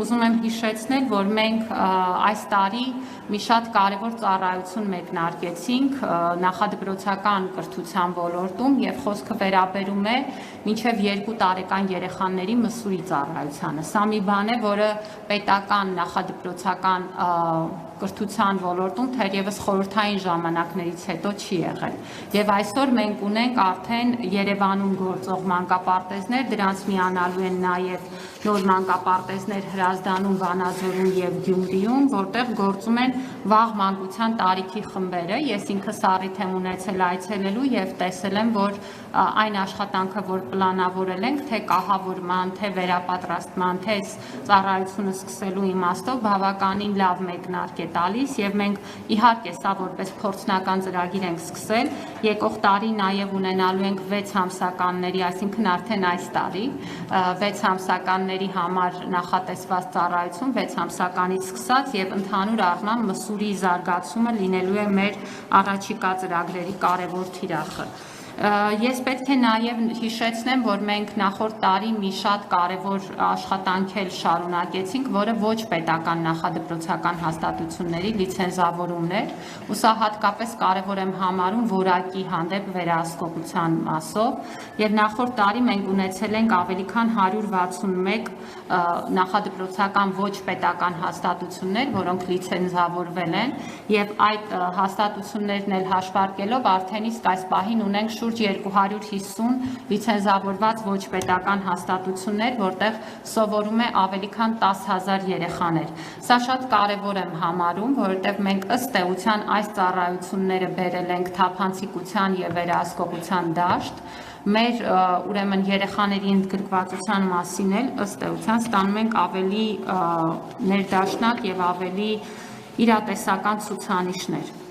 ուզում եմ հիշեցնել, որ մենք այս տարի մի շատ կարևոր ծառայություն մեկնարկեցինք նախադպրոցական կրթության ոլորտում եւ խոսքը վերաբերում է մինչեւ 2 տարեկան երեխաների մսուրի ծառայությանը։ Սա մի բան է, որը պետական նախադպրոցական կրթության ոլորտում թերևս խորհրդային ժամանակներից հետո չի եղել։ Եվ այսօր մենք ունենք արդեն Երևանում գործող մանկապարտեզներ, դրանց միանալու են նաև նոր մանկապարտեզներ Հրազդանում, Վանաձորում եւ Գյումրիում, որտեղ գործում են վաղ մանկության տարիքի խմբերը։ Ես ինքս առիթ եմ ունեցել այցելելու եւ տեսել եմ, որ այն աշխատանքը, որ պլանավորել ենք, թե կահավորման, թե վերապատրաստման, թե ծառայությունը սկսելու իմաստով բավականին լավ մեկնարկ է տալիս եւ մենք իհարկե սա որպես փորձնական ծրագիր ենք սկսել, եկող տարի նաեւ ունենալու ենք 6 ամսականների, այսինքն արդեն այս տարի 6 ամսականների համար նախատեսված ծառայություն 6 ամսականից սկսած եւ ընդհանուր առմամբ մսուրի զարգացումը լինելու է մեր առաջիկա ծրագրերի կարևոր թիրախը։ Ես պետք է նաև հիշեցնեմ, որ մենք նախորդ տարի մի շատ կարևոր աշխատանք էլ շարունակեցինք, որը ոչ պետական նախադպրոցական հաստատությունների լիցենզավորումն էր, ու սա հատկապես կարևոր եմ համարում որակի հանդեպ վերահսկողության մասով, եւ նախորդ տարի մենք ունեցել ենք ավելի քան 161 նախադպրոցական ոչ պետական հաստատություններ, որոնք լիցենզավորվել են, եւ այդ հաստատություններն էլ հաշվարկելով արդեն իսկ այս պահին ունենք շուրջ 250 լիցենզավորված ոչ պետական հաստատություններ, որտեղ սովորում է ավելի քան 10,000 երեխաներ։ Սա շատ կարևոր եմ համարում, որովհետև մենք ըստ էության այս ծառայությունները բերել ենք թափանցիկության եւ վերահսկողության դաշտ։ Մեր ուրեմն երեխաների ընդգրկվածության մասին էլ ըստ էության ստանում ենք ավելի ներդաշնակ եւ ավելի իրատեսական ցուցանիշներ։